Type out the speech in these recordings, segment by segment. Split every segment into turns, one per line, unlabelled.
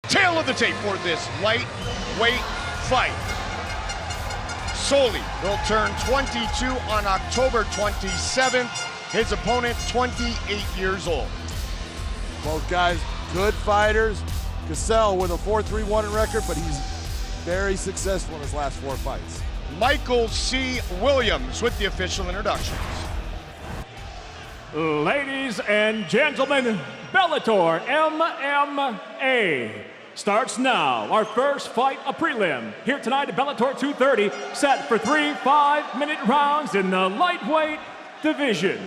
Tail of the tape for this lightweight fight. Solli will turn 22 on October 27th. His opponent, 28 years old.
Both guys, good fighters. Cassell with a 4-3-1 record, but he's very successful in his last 4 fights.
Michael C. Williams with the official introductions.
Ladies and gentlemen, Bellator MMA starts now. Our first fight, a prelim, here tonight at Bellator 230, set for 3 5-minute rounds in the lightweight division.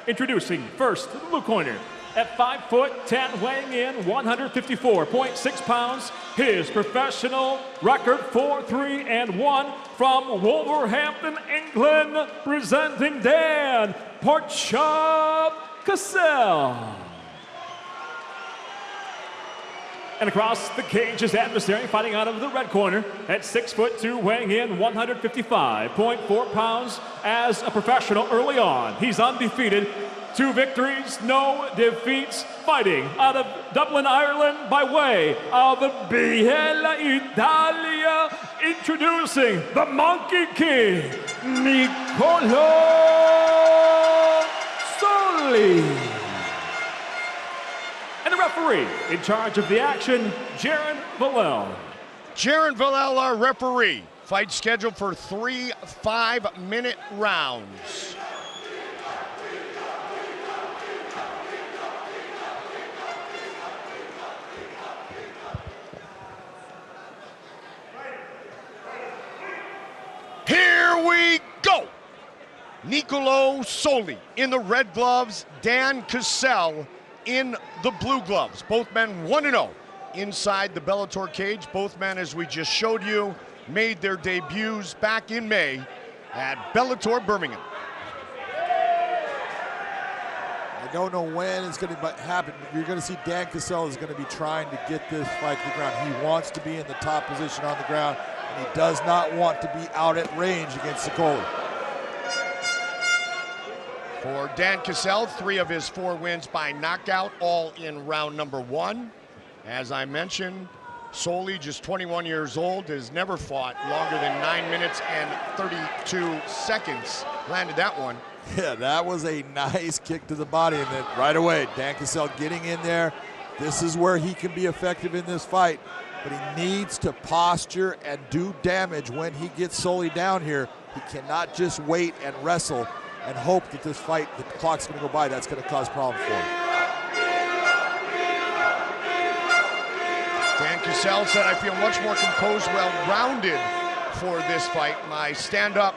Introducing first, the blue corner, at 5'10", weighing in 154.6 pounds. His professional record 4-3-1 from Wolverhampton, England, presenting Dan Porchop Cassell. And across the cage, his adversary fighting out of the red corner at 6'2", weighing in 155.4 pounds. As a professional early on, he's undefeated. 2 victories, no defeats, fighting out of Dublin, Ireland by way of Italia, introducing the Monkey King, Nicolò Solli. And the referee in charge of the action, Jaron Villel.
Jaron Villel, our referee. Fight scheduled for 3 5-minute rounds. Here we go. Nicolò Solli in the red gloves, Dan Cassell in the blue gloves. Both men 1-0 inside the Bellator cage. Both men, as we just showed you, made their debuts back in May at Bellator Birmingham.
I don't know when it's going to happen, but you're going to see Dan Cassell is going to be trying to get this fight to the ground. He wants to be in the top position on the ground, and he does not want to be out at range against Solli.
For Dan Cassell, 3 of his 4 wins by knockout, all in round number 1. As I mentioned, Solli, just 21 years old, has never fought longer than 9 minutes and 32 seconds. Landed that one.
Yeah, that was a nice kick to the body, and then right away, Dan Cassell getting in there. This is where he can be effective in this fight, but he needs to posture and do damage when he gets Solli down here. He cannot just wait and wrestle and hope that this fight, the clock's going to go by. That's going to cause problems for him.
Dan Cassell said, I feel much more composed, well-rounded for this fight. My stand-up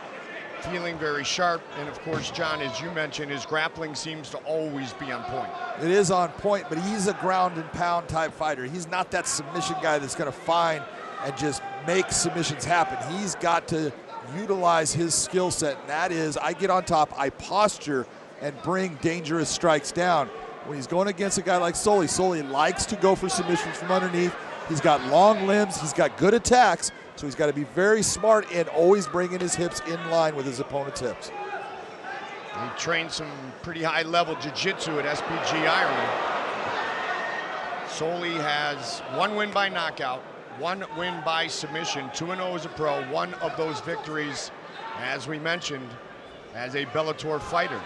feeling very sharp, and of course, John, as you mentioned, his grappling seems to always be on point.
It is on point, but he's a ground and pound type fighter. He's not that submission guy that's going to find and just make submissions happen. He's got to utilize his skill set, and that is, I get on top, I posture, and bring dangerous strikes down. When he's going against a guy like Solli, Solli likes to go for submissions from underneath. He's got long limbs, he's got good attacks, so he's got to be very smart and always bringing his hips in line with his opponent's hips.
He trained some pretty high-level jiu-jitsu at SPG Ireland. Solli has 1 win by knockout, 1 win by submission, 2-0 as a pro, 1 of those victories, as we mentioned, as a Bellator fighter.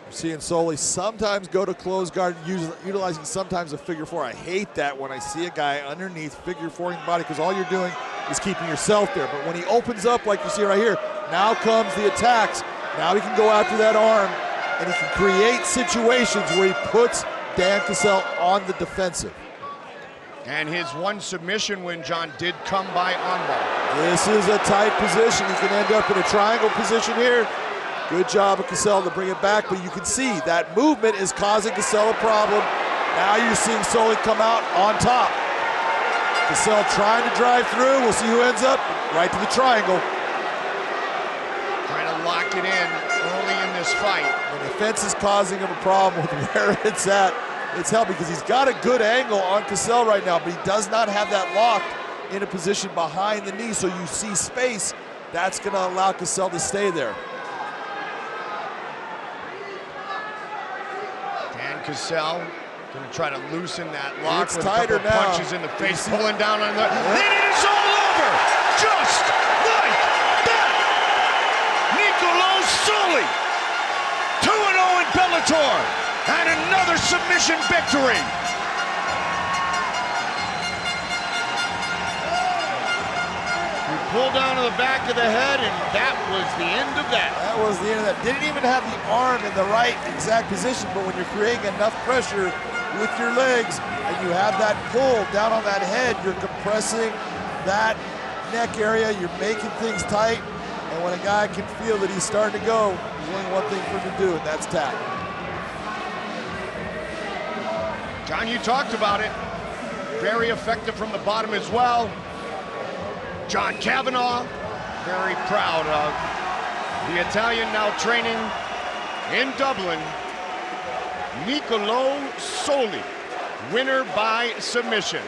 We're seeing Solli sometimes go to close guard, utilizing sometimes a figure 4. I hate that when I see a guy underneath figure 4ing the body, because all you're doing is keeping yourself there. But when he opens up like you see right here, now comes the attacks. Now he can go after that arm, and he can create situations where he puts Dan Cassell on the defensive.
And his 1 submission win, John, did come by armbar.
This is a tight position. He can end up in a triangle position here. Good job of Cassell to bring it back, but you can see that movement is causing Cassell a problem. Now you're seeing Solli come out on top. Cassell trying to drive through. We'll see who ends up right to the triangle.
Trying to lock it in early in this fight.
When the fence is causing him a problem with where it's at, it's hell, because he's got a good angle on Cassell right now, but he does not have that locked in a position behind the knee, so you see space. That's going to allow Cassell to stay there.
Dan Cassell gonna try to loosen that lock
It's
with a couple
tighter
of
now.
punches in the face, pulling down on the. Then it is all over, just like that. Nicolò Solli, 2-0 in Bellator, and another submission victory. He pulled down to the back of the head, and that was the end of that.
That was the end of that. Didn't even have the arm in the right exact position, but when you're creating enough pressure with your legs and you have that pull down on that head, you're compressing that neck area, you're making things tight, and when a guy can feel that he's starting to go, there's only one thing for him to do, and that's tap.
John, you talked about it. Very effective from the bottom as well. John Kavanaugh, very proud of the Italian now training in Dublin. Nicolò Solli, winner by submission.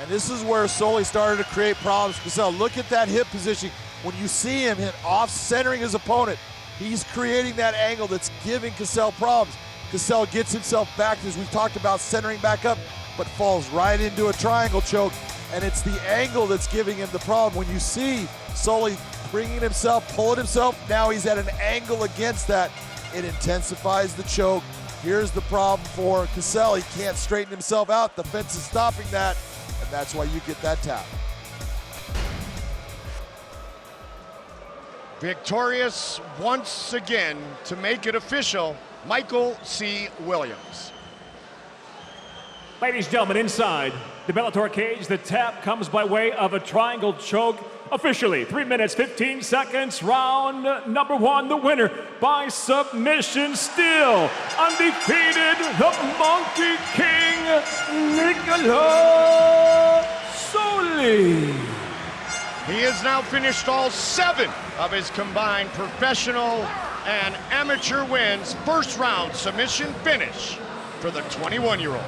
And this is where Solli started to create problems. Cassell, look at that hip position. When you see him hit off-centering his opponent, he's creating that angle that's giving Cassell problems. Cassell gets himself back, as we've talked about, centering back up, but falls right into a triangle choke, and it's the angle that's giving him the problem. When you see Solli bringing himself, pulling himself, now he's at an angle against that. It intensifies the choke. Here's the problem for Cassell. He can't straighten himself out. The fence is stopping that, and that's why you get that tap.
Victorious once again to make it official, Michael C. Williams.
Ladies and gentlemen, inside the Bellator cage, the tap comes by way of a triangle choke. Officially, 3 minutes, 15 seconds, round number one. The winner by submission, still undefeated, the Monkey King, Nicolò Solli.
He has now finished all 7 of his combined professional and amateur wins. First round submission finish for the 21-year-old.